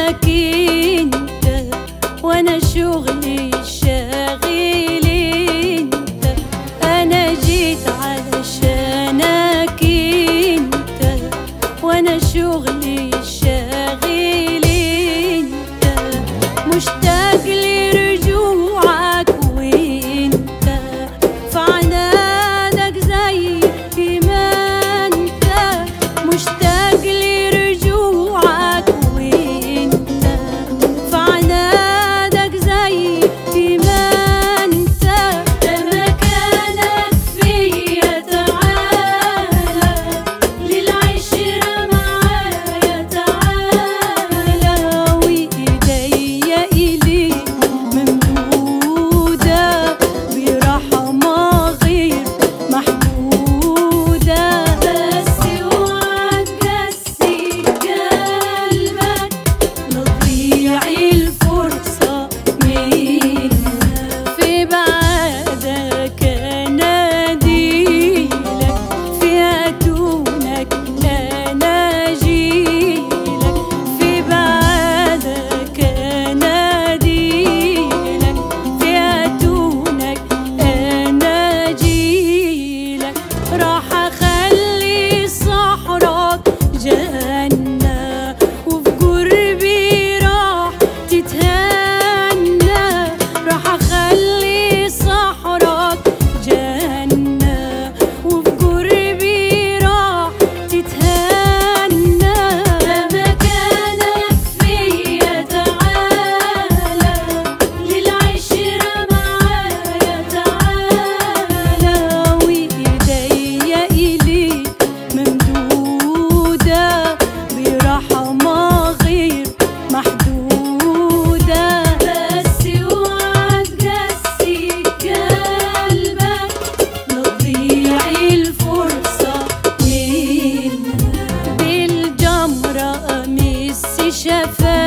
علشانك انت، وانا شغلي الشاغل انت. انا جيت علشانك انت، وانا شغلي الشاغل انت. مشتاق لرجوعك وانت في عنادك زي ما انت. مشتاق لرجوعك وانت في عنادك زي ما انت. ده مكانك فيا تعالى، للعشرة معايا تعالى. وايديا اليك ممدودة برحمة غير محدودة. بس اوعى تقسي قلبك، لا تضيع الفرصة منك. في بعدك اناديلك، في اتونك انا جيلك. في بعدك اناديلك، في اتونك انا جيلك. راح اخلي صحراك جنة، وفي قربي راح تتهنى. راح اخلي صحراك جنة، وفي قربي راح تتهنى. ده مكانك فيا تعالى، للعشرة معايا تعالى. وايديا اليك ممدودة برحمة غير محدودة. بس اوعى تقسي قلبك، لا تضيع الفرصة منك. بالجمرة امس شفاك